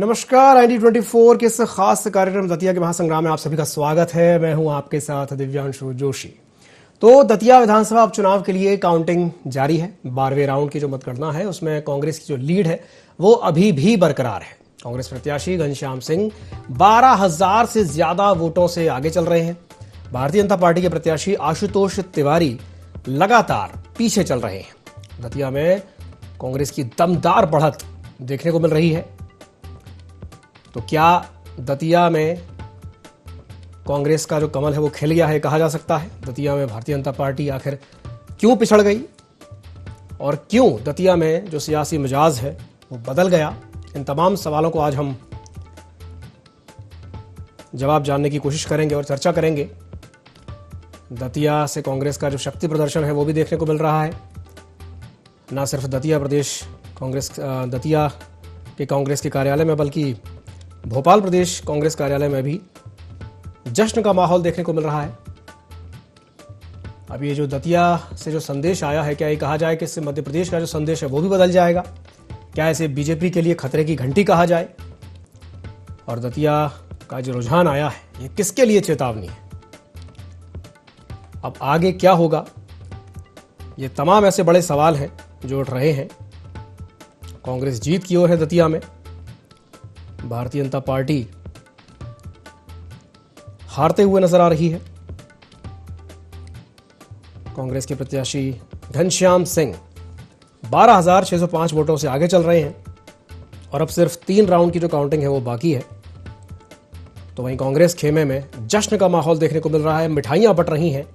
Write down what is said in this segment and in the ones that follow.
नमस्कार। ID24 के इस खास कार्यक्रम दतिया के महासंग्राम में आप सभी का स्वागत है। मैं हूं आपके साथ दिव्यांशु जोशी। तो दतिया विधानसभा उपचुनाव के लिए काउंटिंग जारी है। 12वें राउंड की जो मतगणना है उसमें कांग्रेस की जो लीड है वो अभी भी बरकरार है। कांग्रेस प्रत्याशी घनश्याम सिंह 12,000 से ज्यादा वोटों से आगे चल रहे हैं। भारतीय जनता पार्टी के प्रत्याशी आशुतोष तिवारी लगातार पीछे चल रहे हैं। दतिया में कांग्रेस की दमदार बढ़त देखने को मिल रही है। तो क्या दतिया में कांग्रेस का जो कमल है वो खिल गया है कहा जा सकता है? दतिया में भारतीय जनता पार्टी आखिर क्यों पिछड़ गई और क्यों दतिया में जो सियासी मिजाज है वो बदल गया? इन तमाम सवालों को आज हम जवाब जानने की कोशिश करेंगे और चर्चा करेंगे। दतिया से कांग्रेस का जो शक्ति प्रदर्शन है वो भी देखने को मिल रहा है। न सिर्फ दतिया प्रदेश कांग्रेस दतिया के कांग्रेस के कार्यालय में बल्कि भोपाल प्रदेश कांग्रेस कार्यालय में भी जश्न का माहौल देखने को मिल रहा है। अब ये जो दतिया से जो संदेश आया है, क्या ये कहा जाए कि इससे मध्य प्रदेश का जो संदेश है वो भी बदल जाएगा? क्या इसे बीजेपी के लिए खतरे की घंटी कहा जाए? और दतिया का जो रुझान आया है ये किसके लिए चेतावनी है? अब आगे क्या होगा? ये तमाम ऐसे बड़े सवाल हैं जो उठ रहे हैं। कांग्रेस जीत की ओर है दतिया में, भारतीय जनता पार्टी हारते हुए नजर आ रही है। कांग्रेस के प्रत्याशी घनश्याम सिंह 12,605 वोटों से आगे चल रहे हैं और अब सिर्फ 3 राउंड की जो काउंटिंग है वो बाकी है। तो वहीं कांग्रेस खेमे में जश्न का माहौल देखने को मिल रहा है, मिठाइयां बट रही हैं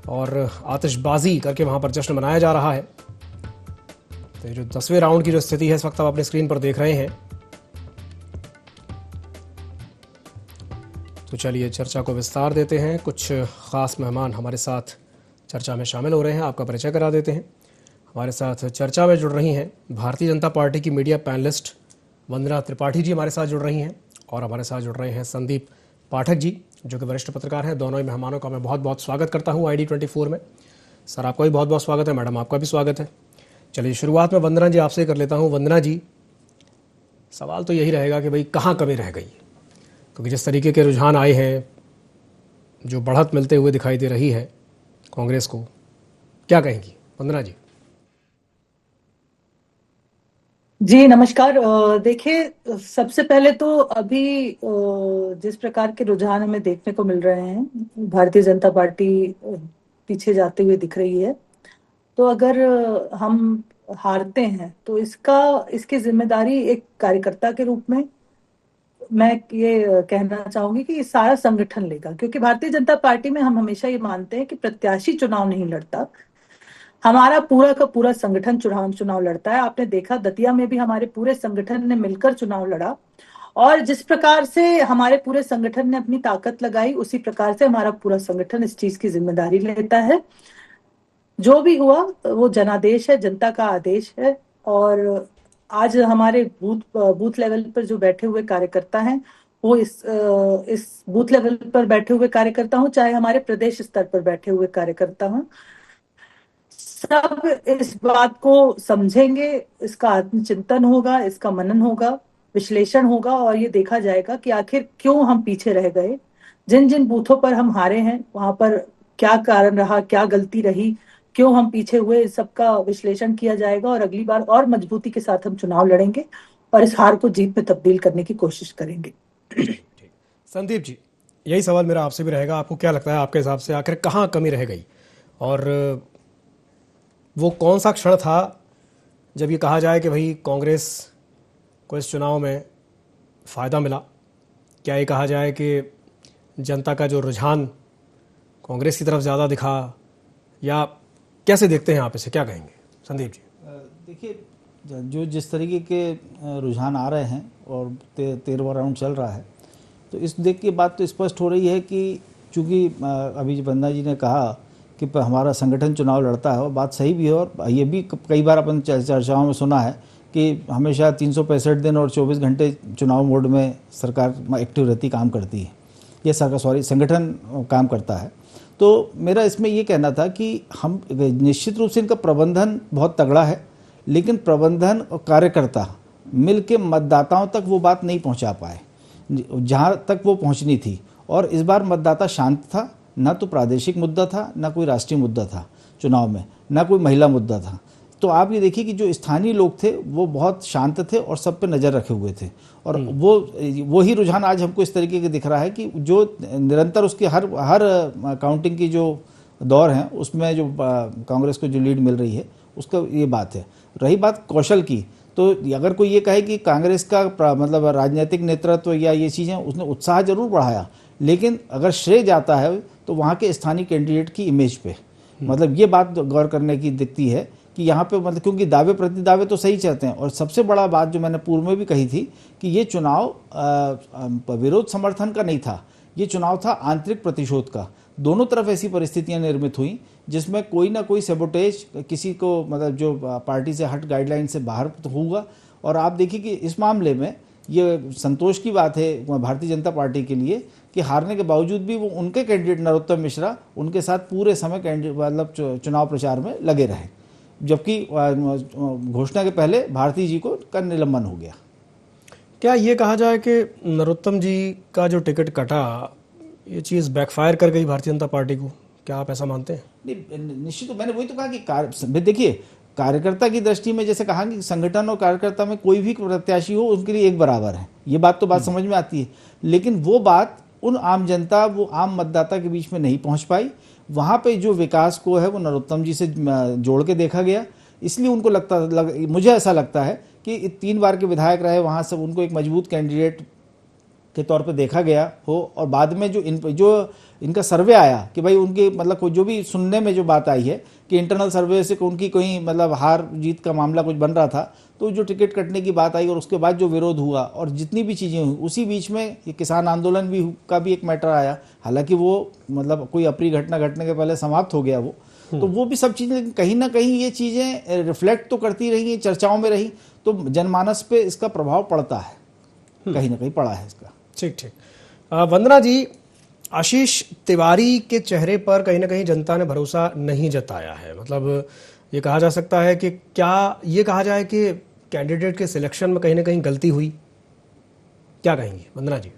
और आतिशबाजी करके वहां पर जश्न मनाया जा रहा है। तो ये जो 10वें राउंड की जो स्थिति है इस वक्त आप अपने स्क्रीन पर देख रहे हैं। तो चलिए चर्चा को विस्तार देते हैं। कुछ खास मेहमान हमारे साथ चर्चा में शामिल हो रहे हैं, आपका परिचय करा देते हैं। हमारे साथ चर्चा में जुड़ रही हैं भारतीय जनता पार्टी की मीडिया पैनलिस्ट वंदना त्रिपाठी जी हमारे साथ जुड़ रही हैं और हमारे साथ जुड़ रहे हैं संदीप पाठक जी जो कि वरिष्ठ पत्रकार हैं। दोनों ही मेहमानों का मैं बहुत बहुत स्वागत करता हूं ID24 में। सर आपका भी बहुत बहुत स्वागत है, मैडम आपका भी स्वागत है। चलिए शुरुआत में वंदना जी आपसे कर लेता हूं। वंदना जी, सवाल तो यही रहेगा कि भाई कहाँ कमी रह गई? क्योंकि जिस तरीके के रुझान आए हैं, जो बढ़त मिलते हुए दिखाई दे रही है कांग्रेस को, क्या कहेंगी वंदना जी? जी नमस्कार। देखिए, सबसे पहले तो अभी जिस प्रकार के रुझान हमें देखने को मिल रहे हैं, भारतीय जनता पार्टी पीछे जाते हुए दिख रही है। तो अगर हम हारते हैं तो इसकी जिम्मेदारी एक कार्यकर्ता के रूप में मैं ये कहना चाहूंगी कि ये सारा संगठन लेगा, क्योंकि भारतीय जनता पार्टी में हम हमेशा ये मानते हैं कि प्रत्याशी चुनाव नहीं लड़ता, हमारा पूरा का पूरा संगठन चुनाव लड़ता है। आपने देखा दतिया में भी हमारे पूरे संगठन ने मिलकर चुनाव लड़ा और जिस प्रकार से हमारे पूरे संगठन ने अपनी ताकत लगाई उसी प्रकार से हमारा पूरा संगठन इस चीज की जिम्मेदारी लेता है। जो भी हुआ वो जनादेश है, जनता का आदेश है। और आज हमारे बूथ लेवल पर जो बैठे हुए कार्यकर्ता हैं वो इस बूथ लेवल पर बैठे हुए कार्यकर्ता हों, चाहे हमारे प्रदेश स्तर पर बैठे हुए कार्यकर्ता हों, सब इस बात को समझेंगे। इसका आत्मचिंतन होगा, इसका मनन होगा, विश्लेषण होगा और ये देखा जाएगा कि आखिर क्यों हम पीछे रह गए, जिन जिन बूथों पर हम हारे हैं वहां पर क्या कारण रहा, क्या गलती रही, क्यों हम पीछे हुए, इस सबका विश्लेषण किया जाएगा और अगली बार और मजबूती के साथ हम चुनाव लड़ेंगे और इस हार को जीत में तब्दील करने की कोशिश करेंगे। संदीप जी, यही सवाल मेरा आपसे भी रहेगा। आपको क्या लगता है, आपके हिसाब से आखिर कहाँ कमी रह गई और वो कौन सा क्षण था जब ये कहा जाए कि भाई कांग्रेस को इस चुनाव में फ़ायदा मिला? क्या ये कहा जाए कि जनता का जो रुझान कांग्रेस की तरफ ज़्यादा दिखा, या कैसे देखते हैं आप इसे, क्या कहेंगे संदीप जी? देखिए, जो जिस तरीके के रुझान आ रहे हैं और 13वां राउंड चल रहा है, तो इस देख के बात तो स्पष्ट हो रही है कि चूँकि अभी वंदना जी ने कहा कि हमारा संगठन चुनाव लड़ता है और बात सही भी है। और ये भी कई बार अपन चर्चाओं में सुना है कि हमेशा 365 दिन और 24 घंटे चुनाव मोड में सरकार एक्टिव रहती, काम करती है, ये संगठन काम करता है। तो मेरा इसमें ये कहना था कि हम निश्चित रूप से इनका प्रबंधन बहुत तगड़ा है, लेकिन प्रबंधन और कार्यकर्ता मिल के मतदाताओं तक वो बात नहीं पहुंचा पाए जहां तक वो पहुंचनी थी। और इस बार मतदाता शांत था, ना तो प्रादेशिक मुद्दा था, ना कोई राष्ट्रीय मुद्दा था चुनाव में, ना कोई महिला मुद्दा था। तो आप ये देखिए कि जो स्थानीय लोग थे वो बहुत शांत थे और सब पे नज़र रखे हुए थे। और वो ही रुझान आज हमको इस तरीके का दिख रहा है कि जो निरंतर उसकी हर काउंटिंग की जो दौर हैं उसमें जो कांग्रेस को जो लीड मिल रही है उसका ये बात है। रही बात कौशल की, तो अगर कोई ये कहे कि कांग्रेस का मतलब राजनीतिक नेतृत्व या ये चीज़ें उसने उत्साह जरूर बढ़ाया, लेकिन अगर श्रेय जाता है तो वहाँ के स्थानीय कैंडिडेट की इमेज पे, मतलब ये बात गौर करने की दिखती है कि यहाँ पे मतलब क्योंकि दावे प्रति दावे तो सही चाहते हैं। और सबसे बड़ा बात जो मैंने पूर्व में भी कही थी कि ये चुनाव विरोध समर्थन का नहीं था, ये चुनाव था आंतरिक प्रतिशोध का। दोनों तरफ ऐसी परिस्थितियां निर्मित हुई जिसमें कोई ना कोई सेबोटेज किसी को मतलब जो पार्टी से हट गाइडलाइन से बाहर तो होगा। और आप देखिए कि इस मामले में ये संतोष की बात है भारतीय जनता पार्टी के लिए कि हारने के बावजूद भी वो उनके कैंडिडेट नरोत्तम मिश्रा उनके साथ पूरे समय मतलब चुनाव प्रचार में लगे रहे, जबकि घोषणा के पहले भारती जी का निलंबन हो गया। क्या ये कहा जाए कि नरोत्तम जी का जो टिकट कटा ये चीज़ बैकफायर कर गई भारतीय जनता पार्टी को? क्या आप ऐसा मानते हैं? नहीं, निश्चित। मैंने वही तो कहा कि देखिए कार्यकर्ता की दृष्टि में जैसे कहा कि संगठन और कार्यकर्ता में कोई भी प्रत्याशी हो उनके लिए एक बराबर है, ये बात तो बात समझ में आती है। लेकिन वो बात उन आम जनता, वो आम मतदाता के बीच में नहीं पहुंच पाई। वहाँ पे जो विकास को है वो नरोत्तम जी से जोड़ के देखा गया, इसलिए उनको मुझे ऐसा लगता है कि 3 बार के विधायक रहे, वहाँ से उनको एक मजबूत कैंडिडेट के तौर पे देखा गया हो। और बाद में जो इनका सर्वे आया कि भाई उनके मतलब जो भी सुनने में जो बात आई है कि इंटरनल सर्वे से उनकी कोई मतलब हार जीत का मामला कुछ बन रहा था, तो जो टिकट कटने की बात आई और उसके बाद जो विरोध हुआ और जितनी भी चीज़ें हुई, उसी बीच में ये किसान आंदोलन भी का भी एक मैटर आया। हालांकि वो मतलब कोई अप्रिय घटना घटने के पहले समाप्त हो गया वो, तो वो भी सब चीज़ें कहीं ना कहीं ये चीज़ें रिफ्लेक्ट तो करती रही, चर्चाओं में रही, तो जनमानस पे इसका प्रभाव पड़ता है, कहीं ना कहीं पड़ा है इसका। ठीक ठीक। वंदना जी, आशीष तिवारी के चेहरे पर कहीं ना कहीं जनता ने भरोसा नहीं जताया है। मतलब ये कहा जा सकता है कि क्या ये कहा जाए कि कैंडिडेट के सिलेक्शन में कहीं ना कहीं गलती हुई? क्या कहेंगी वंदना जी?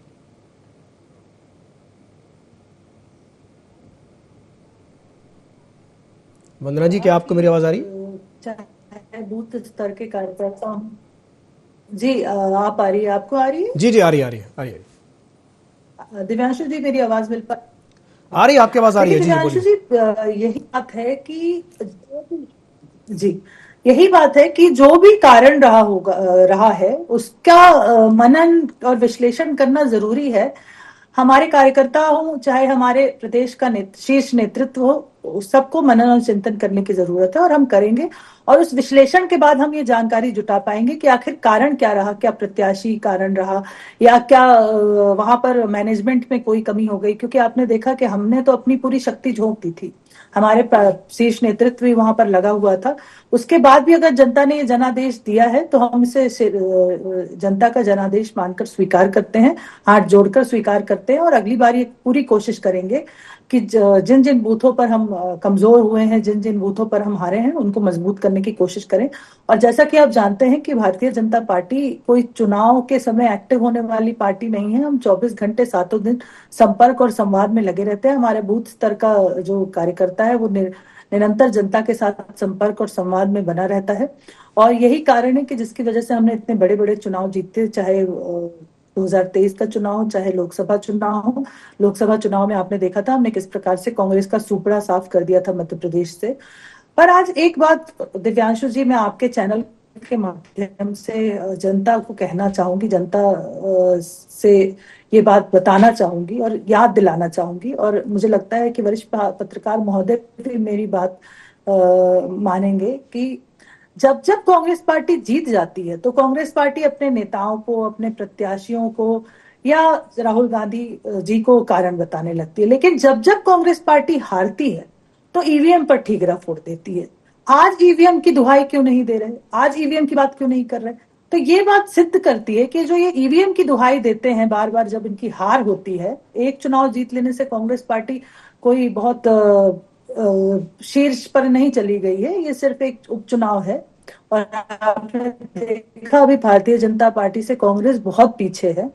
वंदना जी, क्या आपको मेरी आवाज आ रही है? चाहे बूथ स्तर के कार्यकर्ता जी, आप आ रही है, आपको आ रही है? जी जी, आ रही है, आ रही है, आ रही है। दिव्यांशु जी, मेरी आवाज मिल पा आ रही है? आपकी आवाज आ रही है? जी दिव्यांशु बोलिए। जी, यही बात है कि जी, यही बात है कि जो भी कारण रहा है उसका मनन और विश्लेषण करना जरूरी है। हमारे कार्यकर्ता हो चाहे हमारे प्रदेश का शीर्ष नेतृत्व हो, सबको मनन और चिंतन करने की जरूरत है और हम करेंगे। और उस विश्लेषण के बाद हम ये जानकारी जुटा पाएंगे कि आखिर कारण क्या रहा, क्या प्रत्याशी कारण रहा या क्या वहां पर मैनेजमेंट में कोई कमी हो गई। क्योंकि आपने देखा कि हमने तो अपनी पूरी शक्ति झोंक दी थी, हमारे शीर्ष नेतृत्व भी वहां पर लगा हुआ था। उसके बाद भी अगर जनता ने ये जनादेश दिया है तो हम इसे जनता का जनादेश मानकर स्वीकार करते हैं, हाथ जोड़कर स्वीकार करते हैं और अगली बार ये पूरी कोशिश करेंगे कि जिन जिन बूथों पर हम कमजोर हुए हैं, जिन जिन बूथों पर हम हारे हैं, उनको मजबूत करने की कोशिश करें। और जैसा कि आप जानते हैं कि भारतीय जनता पार्टी कोई चुनाव के समय एक्टिव होने वाली पार्टी नहीं है। हम 24 घंटे 7 दिन संपर्क और संवाद में लगे रहते हैं। हमारे बूथ स्तर का जो कार्यकर्ता है वो निरंतर जनता के साथ संपर्क और संवाद में बना रहता है। और यही कारण है कि जिसकी वजह से हमने इतने बड़े बड़े चुनाव जीते, चाहे 2023 का चुनाव हो, चाहे लोकसभा चुनाव हो। लोकसभा चुनाव में आपने देखा था हमने किस प्रकार से कांग्रेस का सुपड़ा साफ कर दिया था मध्य प्रदेश से। पर आज एक बात दिव्यांशु जी, मैं आपके चैनल के माध्यम से जनता को कहना चाहूंगी, जनता से ये बात बताना चाहूंगी और याद दिलाना चाहूंगी। और मुझे लगता है कि वरिष्ठ पत्रकार महोदय भी मेरी बात मानेंगे कि जब जब कांग्रेस पार्टी जीत जाती है तो कांग्रेस पार्टी अपने नेताओं को, अपने प्रत्याशियों को या राहुल गांधी जी को कारण बताने लगती है। लेकिन जब जब कांग्रेस पार्टी हारती है तो ईवीएम पर ठीकरा फोड़ देती है। आज ईवीएम की दुहाई क्यों नहीं दे रहे, आज ईवीएम की बात क्यों नहीं कर रहे? तो ये बात सिद्ध करती है कि जो ये ईवीएम की दुहाई देते हैं बार बार जब इनकी हार होती है, एक चुनाव जीत लेने से कांग्रेस पार्टी कोई बहुत शीर्ष पर नहीं चली गई है, ये सिर्फ एक उपचुनाव है। और आपने देखा अभी भारतीय जनता पार्टी से कांग्रेस बहुत पीछे है।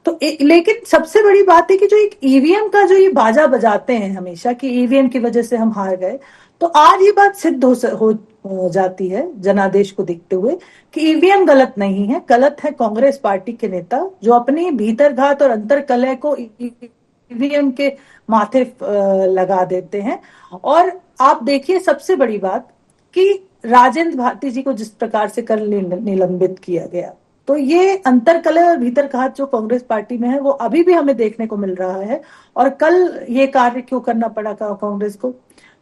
तो लेकिन सबसे बड़ी बात है कि जो एक ईवीएम का जो ये बाजा बजाते हैं हमेशा कि ईवीएम की वजह से हम हार गए, तो आज ये बात सिद्ध हो जाती है जनादेश को देखते हुए कि ईवीएम गलत नहीं है, गलत है कांग्रेस पार्टी के नेता जो अपनी भीतरघात और अंतर्कलह को ईवीएम के माथे लगा देते हैं। और आप देखिए सबसे बड़ी बात कि राजेंद्र भारती जी को जिस प्रकार से कल निलंबित किया गया, तो ये अंतरकलह और भीतरघात जो कांग्रेस पार्टी में है वो अभी भी हमें देखने को मिल रहा है। और कल ये कार्य क्यों करना पड़ा कांग्रेस को?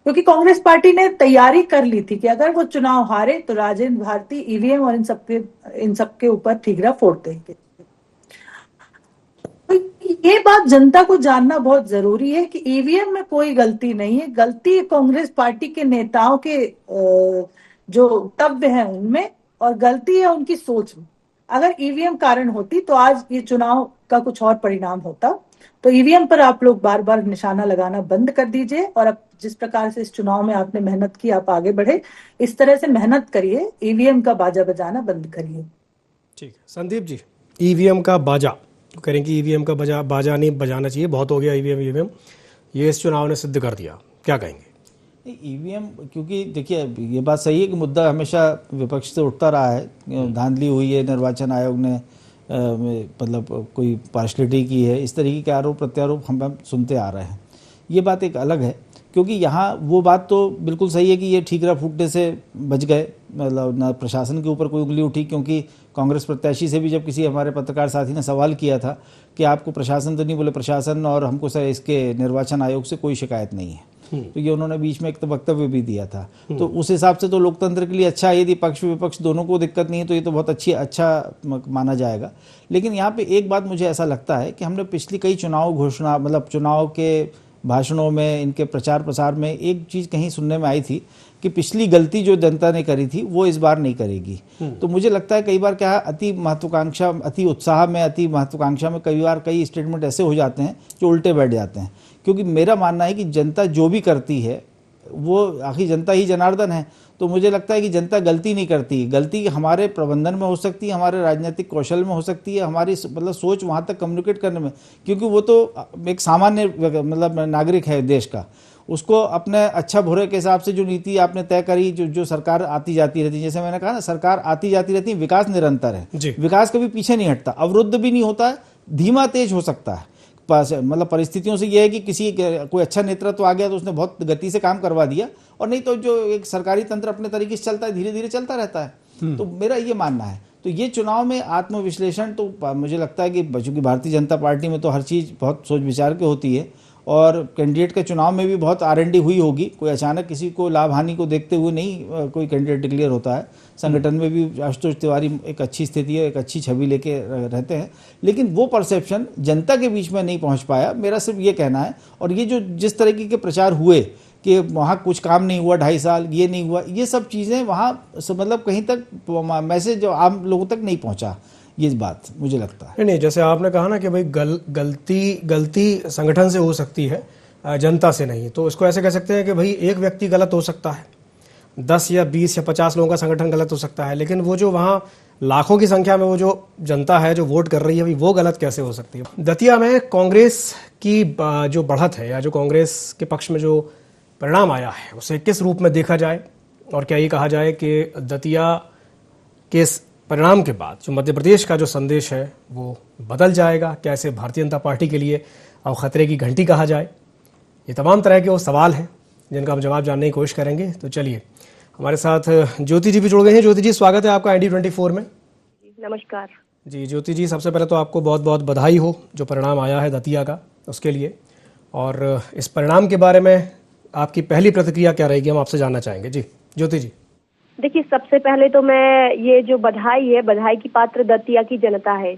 क्योंकि कांग्रेस पार्टी ने तैयारी कर ली थी कि अगर वो चुनाव हारे तो राजेंद्र भारती ईवीएम और इन सबके ऊपर ठीकरा फोड़ देंगे। तो ये बात जनता को जानना बहुत जरूरी है कि ईवीएम में कोई गलती नहीं है, गलती कांग्रेस पार्टी के नेताओं के जो वक्तव्य है उनमें, और गलती है उनकी सोच में। अगर ईवीएम कारण होती तो आज ये चुनाव का कुछ और परिणाम होता। तो ईवीएम पर आप लोग बार बार निशाना लगाना बंद कर दीजिए, और अब जिस प्रकार से इस चुनाव में आपने मेहनत की, आप आगे बढ़े, इस तरह से मेहनत करिए, ईवीएम का बाजा बजाना बंद करिए। ठीक है संदीप जी, ईवीएम का बाजा करें कि ईवीएम का बाजा नहीं बजाना चाहिए, बहुत हो गया ईवीएम, ये इस चुनाव ने सिद्ध कर दिया, क्या कहेंगे? ईवीएम, क्योंकि देखिए ये बात सही है कि मुद्दा हमेशा विपक्ष से उठता रहा है, धांधली हुई है, निर्वाचन आयोग ने मतलब कोई पार्शलिटी की है, इस तरीके के आरोप प्रत्यारोप हम सुनते आ रहे हैं। ये बात एक अलग है, क्योंकि यहाँ वो बात तो बिल्कुल सही है कि ये ठीकरा फूटने से बच गए, मतलब ना प्रशासन के ऊपर कोई उंगली उठी, क्योंकि कांग्रेस प्रत्याशी से भी जब किसी हमारे पत्रकार साथी ने सवाल किया था कि आपको प्रशासन तो नहीं, बोले प्रशासन और हमको सर इसके निर्वाचन आयोग से कोई शिकायत नहीं है, तो ये उन्होंने बीच में एक वक्तव्य भी दिया था। तो उस हिसाब से तो लोकतंत्र के लिए अच्छा है, यदि पक्ष विपक्ष दोनों को दिक्कत नहीं है तो ये तो बहुत अच्छा माना जाएगा। लेकिन यहाँ पे एक बात मुझे ऐसा लगता है कि हमने पिछली कई चुनाव घोषणा, मतलब चुनाव के भाषणों में, इनके प्रचार प्रसार में एक चीज़ कहीं सुनने में आई थी कि पिछली गलती जो जनता ने करी थी वो इस बार नहीं करेगी। तो मुझे लगता है कई बार क्या है, अति महत्वाकांक्षा, अति उत्साह में, अति महत्वाकांक्षा में कई बार कई स्टेटमेंट ऐसे हो जाते हैं जो उल्टे बैठ जाते हैं। क्योंकि मेरा मानना है कि जनता जो भी करती है वो आखिर जनता ही जनार्दन है, तो मुझे लगता है कि जनता गलती नहीं करती, गलती हमारे प्रबंधन में हो सकती है, हमारे राजनीतिक कौशल में हो सकती है, हमारी मतलब सोच वहाँ तक कम्युनिकेट करने में, क्योंकि वो तो एक सामान्य मतलब नागरिक है देश का, उसको अपने अच्छा बुरे के हिसाब से जो नीति आपने तय करी, जो सरकार आती जाती रहती है, जैसे मैंने कहा ना, सरकार आती जाती रहती है, विकास निरंतर है, विकास कभी पीछे नहीं हटता, अवरुद्ध भी नहीं होता है, धीमा तेज हो सकता है, मतलब परिस्थितियों से यह है कि कोई अच्छा नेतृत्व आ गया तो उसने बहुत गति से काम करवा दिया, और नहीं तो जो एक सरकारी तंत्र अपने तरीके से चलता है, धीरे धीरे चलता रहता है। तो मेरा ये मानना है। तो ये चुनाव में आत्मविश्लेषण तो मुझे लगता है कि चूंकि भारतीय जनता पार्टी में तो हर चीज़ बहुत सोच विचार के होती है, और कैंडिडेट के चुनाव में भी बहुत R&D हुई होगी, कोई अचानक किसी को लाभ हानि को देखते हुए नहीं कोई कैंडिडेट डिक्लेयर होता है। संगठन में भी आशुतोष तिवारी एक अच्छी स्थिति है, एक अच्छी छवि लेके रहते हैं, लेकिन वो परसेप्शन जनता के बीच में नहीं पहुंच पाया, मेरा सिर्फ ये कहना है। और ये जो जिस तरीके के प्रचार हुए कि वहाँ कुछ काम नहीं हुआ 2.5 साल, ये नहीं हुआ, ये सब चीज़ें वहाँ मतलब कहीं तक मैसेज आम लोगों तक नहीं पहुँचा, ये बात मुझे लगता है। नहीं, जैसे आपने कहा ना कि भाई गलती संगठन से हो सकती है, जनता से नहीं, तो इसको ऐसे कह सकते हैं कि भाई एक व्यक्ति गलत हो सकता है, 10 या 20 या 50 लोगों का संगठन गलत हो सकता है, लेकिन वो जो वहाँ लाखों की संख्या में वो जो जनता है जो वोट कर रही है, वो गलत कैसे हो सकती है? दतिया में कांग्रेस की जो बढ़त है या जो कांग्रेस के पक्ष में जो परिणाम आया है उसे किस रूप में देखा जाए, और क्या ये कहा जाए कि दतिया के परिणाम के बाद जो मध्य प्रदेश का जो संदेश है वो बदल जाएगा? क्या इसे भारतीय जनता पार्टी के लिए अब खतरे की घंटी कहा जाए? ये तमाम तरह के वो सवाल हैं जिनका हम जवाब जानने की कोशिश करेंगे। तो चलिए, हमारे साथ ज्योति जी भी जुड़ गए हैं। ज्योति जी, स्वागत है आपका ID24 में। नमस्कार जी ज्योति जी, सबसे पहले तो आपको बहुत बहुत बधाई हो जो परिणाम आया है दतिया का, उसके लिए। और इस परिणाम के बारे में आपकी पहली प्रतिक्रिया क्या रहेगी, हम आपसे जानना चाहेंगे। जी ज्योति जी। देखिए, सबसे पहले तो मैं ये जो बधाई है, बधाई की पात्र दतिया की जनता है।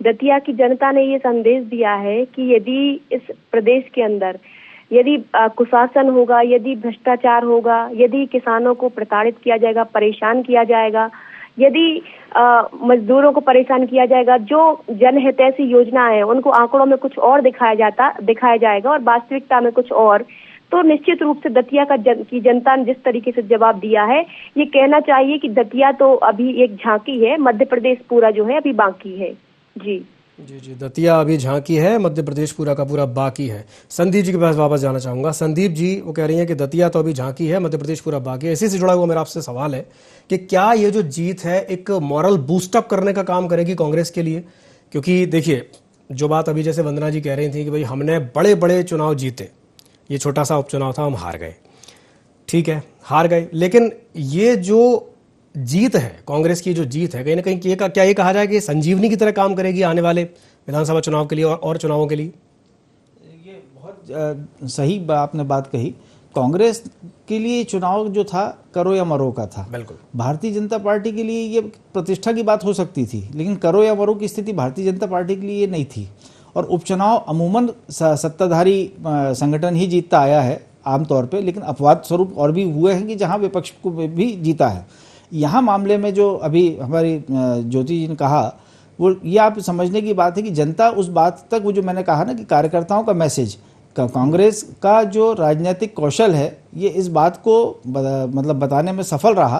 दतिया की जनता ने ये संदेश दिया है कि यदि इस प्रदेश के अंदर यदि कुशासन होगा, यदि भ्रष्टाचार होगा, यदि किसानों को प्रताड़ित किया जाएगा, परेशान किया जाएगा, यदि मजदूरों को परेशान किया जाएगा, जो जनहितैषी योजना है उनको आंकड़ों में कुछ और दिखाया जाएगा और वास्तविकता में कुछ और, तो निश्चित रूप से दतिया की जनता ने जिस तरीके से जवाब दिया है, ये कहना चाहिए कि दतिया तो अभी एक झांकी है, मध्य प्रदेश पूरा जो है अभी बाकी है। जी जी जी, दतिया अभी झांकी है, मध्य प्रदेश पूरा का पूरा बाकी है। संदीप जी के पास वापस जाना चाहूंगा। संदीप जी वो कह रही हैं कि दतिया तो अभी झांकी है, मध्य प्रदेश पूरा बाकी है। इसी से जुड़ा हुआ मेरा आपसे सवाल है कि क्या ये जो जीत है एक मॉरल बूस्टअप करने का काम करेगी कांग्रेस के लिए? क्योंकि देखिए, जो बात अभी जैसे वंदना जी कह रही थी कि भाई हमने बड़े बड़े चुनाव जीते, ये छोटा सा उपचुनाव था, हम हार गए, ठीक है हार गए, लेकिन ये जो जीत है कांग्रेस की, जो जीत है कहीं ना कहीं क्या ये कहा जाए कि संजीवनी की तरह काम करेगी आने वाले विधानसभा चुनाव के लिए और चुनावों के लिए? ये बहुत सही आपने बात कही। कांग्रेस के लिए चुनाव जो था करो या मरो का था। बिल्कुल। भारतीय जनता पार्टी के लिए ये प्रतिष्ठा की बात हो सकती थी, लेकिन करो या मरो की स्थिति भारतीय जनता पार्टी के लिए ये नहीं थी। और उपचुनाव अमूमन सत्ताधारी संगठन ही जीतता आया है आमतौर पे, लेकिन अपवाद स्वरूप और भी हुए हैं कि जहां विपक्ष को भी जीता है। यहाँ मामले में जो अभी हमारी ज्योति जी ने कहा, वो ये आप समझने की बात है कि जनता उस बात तक, वो जो मैंने कहा ना कि कार्यकर्ताओं का मैसेज, कांग्रेस का जो राजनीतिक कौशल है ये इस बात को मतलब बताने में सफल रहा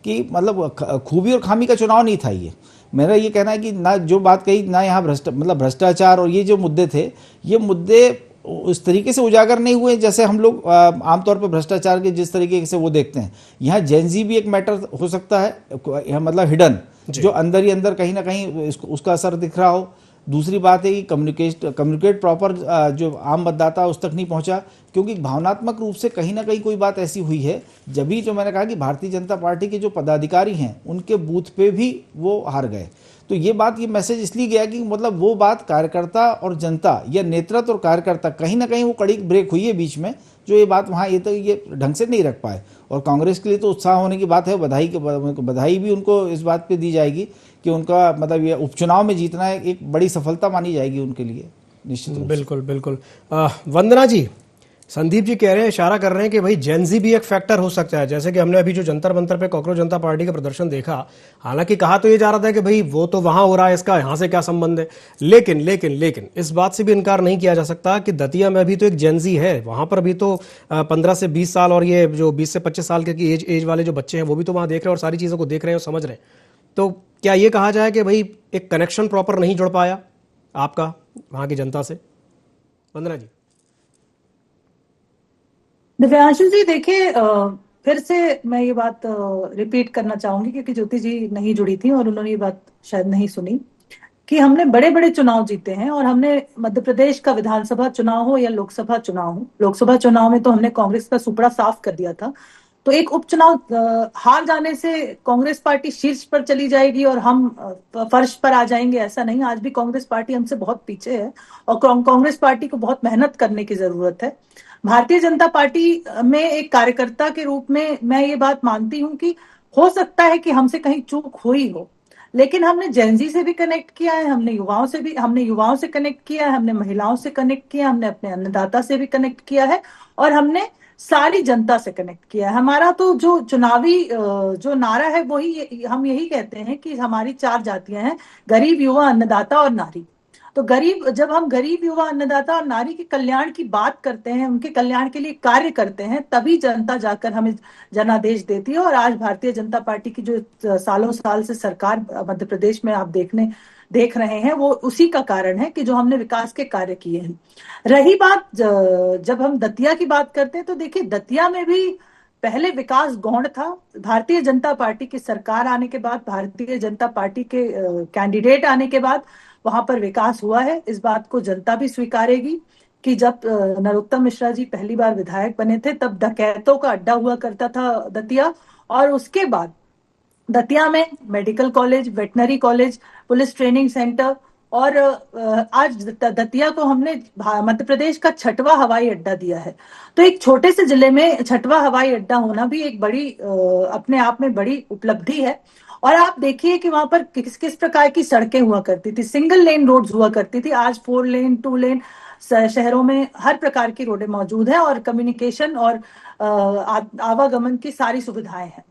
कि मतलब खूबी और खामी का चुनाव नहीं था ये। मेरा ये कहना है कि ना जो बात कही ना यहाँ भ्रष्टाचार और ये जो मुद्दे थे, ये मुद्दे उस तरीके से उजागर नहीं हुए जैसे हम लोग आमतौर पर भ्रष्टाचार के जिस तरीके से वो देखते हैं। यहाँ जेनजी भी एक मैटर हो सकता है, मतलब हिडन, जो अंदर ही अंदर कहीं ना कहीं उसका असर दिख रहा हो। दूसरी बात है कि कम्युनिकेट प्रॉपर जो आम मतदाता उस तक नहीं पहुंचा, क्योंकि भावनात्मक रूप से कहीं ना कहीं कोई बात ऐसी हुई है, जब भी जो मैंने कहा कि भारतीय जनता पार्टी के जो पदाधिकारी हैं उनके बूथ पे भी वो हार गए। तो ये बात, ये मैसेज इसलिए गया कि मतलब वो बात कार्यकर्ता और जनता या नेतृत्व और कार्यकर्ता कहीं ना कहीं वो कड़ी ब्रेक हुई है बीच में, जो ये बात वहाँ ये ढंग से नहीं रख पाए। और कांग्रेस के लिए तो उत्साह होने की बात है, बधाई भी उनको इस बात पे दी जाएगी कि उनका मतलब ये उपचुनाव में जीतना एक बड़ी सफलता मानी जाएगी उनके लिए, निश्चित रूप से। बिल्कुल बिल्कुल। वंदना जी, संदीप जी कह रहे हैं, इशारा कर रहे हैं कि भाई जेनजी भी एक फैक्टर हो सकता है, जैसे कि हमने अभी जो जंतर मंतर पे कॉकरोच जनता पार्टी का प्रदर्शन देखा। हालांकि कहा तो ये जा रहा था कि भाई वो तो वहां हो रहा है, इसका यहां से क्या संबंध है, लेकिन लेकिन लेकिन इस बात से भी इनकार नहीं किया जा सकता कि दतिया में भी तो एक जेनजी है, वहां पर भी तो 15 से 20 साल और ये जो 20 से 25 साल के एज वाले जो बच्चे हैं वो भी तो वहां देख रहे हैं और सारी चीजों को देख रहे हैं और समझ रहे हैं। तो क्या ये कहा जाए कि भाई एक कनेक्शन प्रॉपर नहीं जुड़ पाया आपका वहां की जनता से? वंदना जी। दिव्यांशु जी, देखिए, फिर से मैं ये बात रिपीट करना चाहूंगी, क्योंकि ज्योति जी नहीं जुड़ी थी और उन्होंने ये बात शायद नहीं सुनी, कि हमने बड़े बड़े चुनाव जीते हैं। और हमने मध्य प्रदेश का विधानसभा चुनाव हो या लोकसभा चुनाव हो, लोकसभा चुनाव में तो हमने कांग्रेस का सुपड़ा साफ कर दिया था। तो एक उपचुनाव हार जाने से कांग्रेस पार्टी शीर्ष पर चली जाएगी और हम फर्श पर आ जाएंगे, ऐसा नहीं। आज भी कांग्रेस पार्टी हमसे बहुत पीछे है और कांग्रेस पार्टी को बहुत मेहनत करने की जरूरत है। भारतीय जनता पार्टी में एक कार्यकर्ता के रूप में मैं ये बात मानती हूं कि हो सकता है कि हमसे कहीं चूक हुई हो, लेकिन हमने जेनजी से भी कनेक्ट किया है, हमने युवाओं से कनेक्ट किया है, हमने महिलाओं से कनेक्ट किया, हमने अपने अन्नदाता से भी कनेक्ट किया है और हमने सारी जनता से कनेक्ट किया है। हमारा तो जो चुनावी जो नारा है वही हम यही कहते हैं कि हमारी 4 जातियां हैं, गरीब, युवा, अन्नदाता और नारी। तो जब हम गरीब, युवा, अन्नदाता और नारी के कल्याण की बात करते हैं, उनके कल्याण के लिए कार्य करते हैं, तभी जनता जाकर हमें जनादेश देती है। और आज भारतीय जनता पार्टी की जो सालों साल से सरकार मध्य प्रदेश में आप देख रहे हैं, वो उसी का कारण है कि जो हमने विकास के कार्य किए हैं। रही बात जब हम दतिया की बात करते हैं, तो देखिए, दतिया में भी पहले विकास गौण था। भारतीय जनता पार्टी की सरकार आने के बाद, भारतीय जनता पार्टी के कैंडिडेट आने के बाद वहां पर विकास हुआ है। इस बात को जनता भी स्वीकारेगी कि जब नरोत्तम मिश्रा जी पहली बार विधायक बने थे, तब डकैतों का अड्डा हुआ करता था दतिया, और उसके बाद दतिया में medical college, veterinary college, police training centre, और आज दतिया को हमने मध्य प्रदेश का 6वां हवाई अड्डा दिया है। तो एक छोटे से जिले में 6वां हवाई अड्डा होना भी एक बड़ी अपने आप में बड़ी उपलब्धि है। और आप देखिए कि वहां पर किस किस प्रकार की सड़कें हुआ करती थी, सिंगल लेन रोड्स हुआ करती थी, आज 4 लेन, 2 लेन शहरों में हर प्रकार की रोडें मौजूद है और कम्युनिकेशन और आवागमन की सारी सुविधाएं हैं।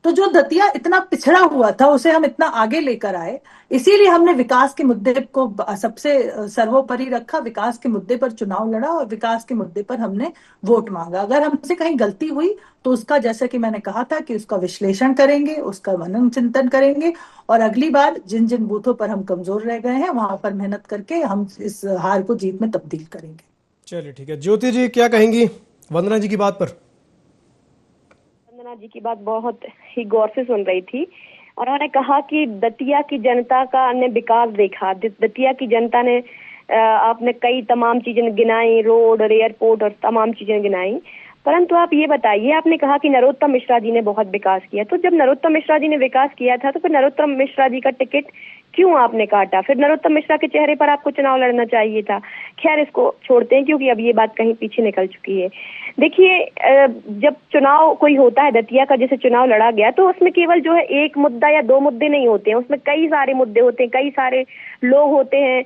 तो जो दतिया इतना पिछड़ा हुआ था उसे हम इतना आगे लेकर आए, इसीलिए हमने विकास के मुद्दे को सबसे सर्वोपरि रखा, विकास के मुद्दे पर चुनाव लड़ा और विकास के मुद्दे पर हमने वोट मांगा। अगर हमसे कहीं गलती हुई तो उसका, जैसे कि मैंने कहा था, कि उसका विश्लेषण करेंगे, उसका मनन चिंतन करेंगे और अगली बार जिन जिन बूथों पर हम कमजोर रह गए हैं वहां पर मेहनत करके हम इस हार को जीत में तब्दील करेंगे। चलिए ठीक है। ज्योति जी क्या कहेंगी वंदना जी की बात पर? वंदना जी की बात बहुत ही गौर से सुन रही थी और उन्होंने कहा कि दतिया की जनता का ने विकास देखा। दतिया की जनता ने आपने कई तमाम चीजें गिनाई, रोड और एयरपोर्ट और तमाम चीजें गिनाई, परंतु आप ये बताइए, आपने कहा कि नरोत्तम मिश्रा जी ने बहुत विकास किया, तो जब नरोत्तम मिश्रा जी ने विकास किया था तो फिर नरोत्तम मिश्रा जी का टिकट क्यों आपने काटा? फिर नरोत्तम मिश्रा के चेहरे पर आपको चुनाव लड़ना चाहिए था। खैर, इसको छोड़ते हैं क्योंकि अब ये बात कहीं पीछे निकल चुकी है। देखिए, जब चुनाव कोई होता है, दतिया का जैसे चुनाव लड़ा गया, तो उसमें केवल जो है एक मुद्दा या दो मुद्दे नहीं होते हैं, उसमें कई सारे मुद्दे होते हैं, कई सारे लोग होते हैं,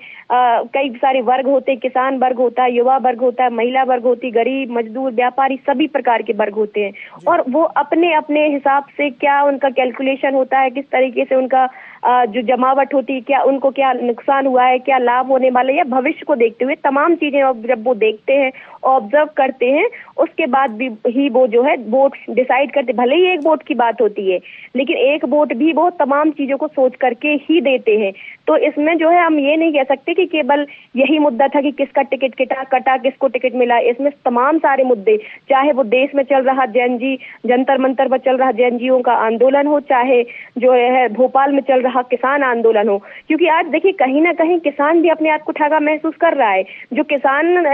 कई सारे वर्ग होते हैं, किसान वर्ग होता है, युवा वर्ग होता है, महिला वर्ग होती है, गरीब, मजदूर, व्यापारी, सभी प्रकार के वर्ग होते हैं और वो अपने अपने हिसाब से क्या उनका कैलकुलेशन होता है, किस तरीके से उनका जो जमावट होती है, क्या उनको क्या नुकसान हुआ है, क्या लाभ होने वाला है, या भविष्य को देखते हुए तमाम चीजें जब वो देखते हैं, ऑब्जर्व करते हैं, उसके बाद भी ही वो जो है वोट डिसाइड करते। भले ही एक वोट की बात होती है, लेकिन एक वोट भी वो तमाम चीजों को सोच करके ही देते हैं। तो इसमें जो है हम ये नहीं कह सकते कि केवल यही मुद्दा था कि किसका टिकट कटा, किसको टिकट मिला। इसमें तमाम सारे मुद्दे, चाहे वो देश में चल रहा जंतर मंतर पर चल रहा जेएनजीओ का आंदोलन हो, चाहे जो है भोपाल में चल रहा किसान आंदोलन हो, क्योंकि आज देखिए कहीं ना कहीं किसान भी अपने आप को ठगा महसूस कर रहा है। जो किसान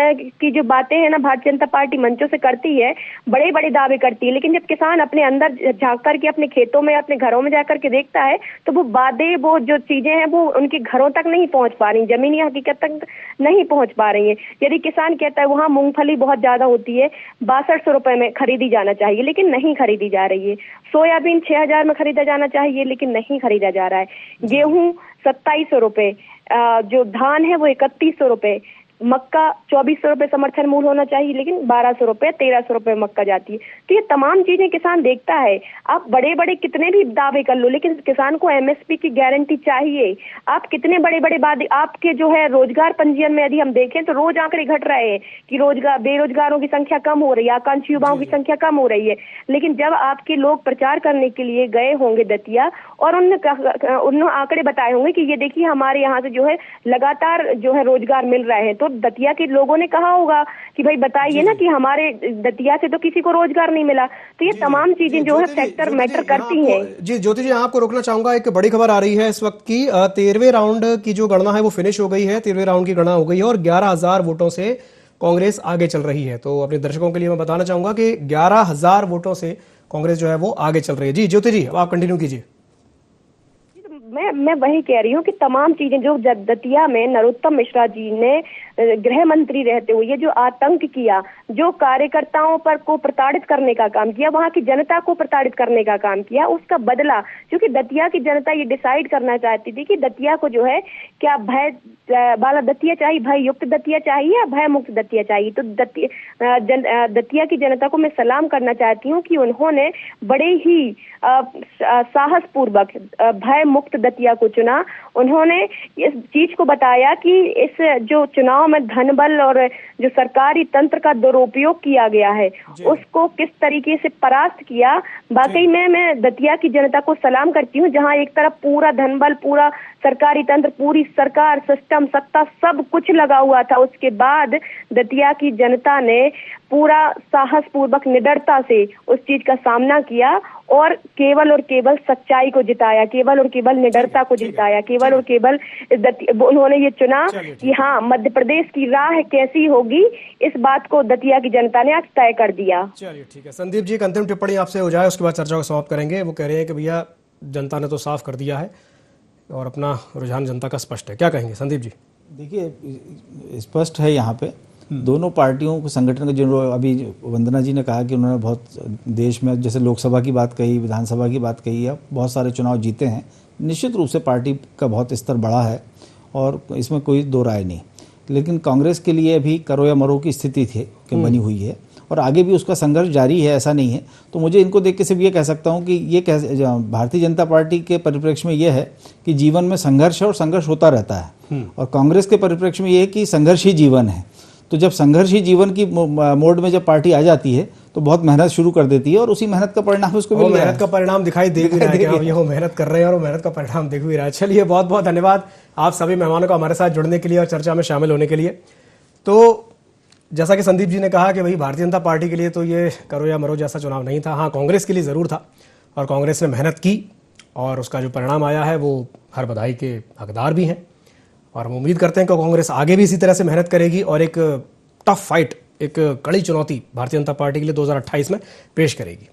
की जो बातें हैं ना, भारतीय जनता पार्टी मंचों से करती है, बड़े बड़े दावे करती है, लेकिन जब किसान अपने अंदर झांक करके अपने खेतों में, अपने घरों में जाकर के देखता है, तो वो बातें, वो जो चीजें हैं वो उनके घरों तक नहीं पहुंच पा रही, जमीनी हकीकत तक नहीं पहुंच पा रही है। यदि किसान कहता है वहां मूंगफली बहुत ज्यादा होती है, 6200 रुपए में खरीदी जाना चाहिए, लेकिन नहीं खरीदी जा रही है। सोयाबीन 6000 में खरीदा जाना चाहिए, लेकिन नहीं खरीदा जा रहा है। गेहूं 2700 रुपए, जो धान है वो 3100 रुपए, मक्का 2400 रुपए समर्थन मूल्य होना चाहिए, लेकिन 1200 रुपए 1300 रुपए मक्का जाती है। तो ये तमाम चीजें किसान देखता है। आप बड़े बड़े कितने भी दावे कर लो, लेकिन किसान को एमएसपी की गारंटी चाहिए। आप कितने बड़े बड़े वादे, आपके जो है रोजगार पंजीयन में यदि हम देखें तो रोज आंकड़े घट रहे हैं कि रोजगार, बेरोजगारों की संख्या कम हो रही है, आकांक्षी युवाओं की संख्या कम हो रही है। लेकिन जब आपके लोग प्रचार करने के लिए गए होंगे दतिया और उन्होंने आंकड़े बताए होंगे कि ये देखिए हमारे यहाँ से जो है लगातार जो है रोजगार मिल रहे हैं, तो दतिया के लोगों ने कहा होगा कि भाई बताइए ना कि हमारे दतिया से तो किसी को रोजगार नहीं मिला। तो ये तमाम चीजें जो है फैक्टर मैटर करती हैं। जी ज्योति जी, आपको रोकना चाहूंगा। एक बड़ी खबर आ रही है इस वक्त की, 13वें राउंड की जो गणना है वो फिनिश हो गई है। 13वें राउंड की गणना हो गई है और 11,000 वोटों से कांग्रेस आगे चल रही है। तो अपने दर्शकों के लिए मैं बताना चाहूंगा कि 11,000 वोटों से कांग्रेस जो है वो आगे चल रही है। जी ज्योति जी, अब आप कंटिन्यू कीजिए। मैं वही कह रही हूँ कि तमाम चीजें जो दतिया में नरोत्तम मिश्रा जी ने गृह मंत्री रहते हुए ये जो आतंक किया, जो कार्यकर्ताओं पर को प्रताड़ित करने का काम किया, वहां की जनता को प्रताड़ित करने का काम किया, उसका बदला, क्योंकि दतिया की जनता ये डिसाइड करना चाहती थी कि दतिया को जो है क्या भय वाला दतिया चाहिए, भय युक्त दतिया चाहिए या भय मुक्त दतिया चाहिए। तो दतिया की जनता को मैं सलाम करना चाहती हूँ कि उन्होंने बड़े ही साहस पूर्वक भय मुक्त दतिया को चुना। उन्होंने इस चीज को बताया कि इस जो चुनाव में धन बल और जो सरकारी तंत्र का दुरुपयोग किया गया है उसको किस तरीके से परास्त किया। वाकई में मैं दतिया की जनता को सलाम करती हूँ, जहां एक तरफ पूरा धन बल, पूरा सरकारी तंत्र, पूरी सरकार, सिस्टम, सत्ता सब कुछ लगा हुआ था, उसके बाद दतिया की जनता ने पूरा साहस पूर्वक निडरता से उस चीज का सामना किया और केवल सच्चाई को जिताया, केवल और केवल निडरता को जिताया, केवल और केवल उन्होंने ये चुना कि हाँ, मध्य प्रदेश की राह कैसी होगी, इस बात को दतिया की जनता ने आज तय कर दिया। चलिए ठीक है। संदीप जी, एक अंतिम टिप्पणी आपसे हो जाए, उसके बाद चर्चा को समाप्त करेंगे। वो कह रहे हैं कि भैया जनता ने तो साफ कर दिया है और अपना रुझान जनता का स्पष्ट है, क्या कहेंगे संदीप जी? देखिए, स्पष्ट है यहाँ पे दोनों पार्टियों को, संगठन के, जो अभी वंदना जी ने कहा कि उन्होंने बहुत देश में जैसे लोकसभा की बात कही, विधानसभा की बात कही है, बहुत सारे चुनाव जीते हैं। निश्चित रूप से पार्टी का बहुत स्तर बढ़ा है और इसमें कोई दो राय नहीं। लेकिन कांग्रेस के लिए अभी करो या मरो की स्थिति थी कि बनी हुई है और आगे भी उसका संघर्ष जारी है, ऐसा नहीं है। तो मुझे इनको देख के सिर्फ ये कह सकता हूँ कि ये भारतीय जनता पार्टी के परिप्रेक्ष्य में ये है कि जीवन में संघर्ष है और संघर्ष होता रहता है, और कांग्रेस के परिप्रेक्ष्य में ये है कि संघर्ष ही जीवन है। तो जब संघर्ष ही जीवन की मोड में जब पार्टी आ जाती है तो बहुत मेहनत शुरू कर देती है, और उसी मेहनत का परिणाम उसको मिल रहा है। मेहनत का परिणाम दिखाई दे भी रहा है कि हाँ, ये वो मेहनत कर रहे हैं और वो मेहनत का परिणाम दिख भी रहा है। चलिए, बहुत बहुत धन्यवाद आप सभी मेहमानों को हमारे साथ जुड़ने के लिए और चर्चा में शामिल होने के लिए। तो जैसा कि संदीप जी ने कहा कि भाई भारतीय जनता पार्टी के लिए तो ये करो या मरो जैसा चुनाव नहीं था। हाँ, कांग्रेस के लिए ज़रूर था, और कांग्रेस ने मेहनत की और उसका जो परिणाम आया है वो हर बधाई के हकदार भी हैं। और हम उम्मीद करते हैं कि कांग्रेस आगे भी इसी तरह से मेहनत करेगी और एक टफ फाइट, एक कड़ी चुनौती भारतीय जनता पार्टी के लिए 2028 में पेश करेगी।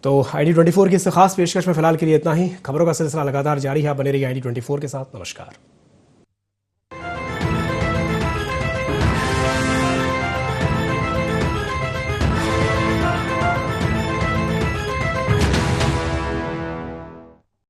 तो ID24 की इस खास पेशकश में फिलहाल के लिए इतना ही। खबरों का सिलसिला लगातार जारी है, बने रहिए ID24 के साथ। नमस्कार।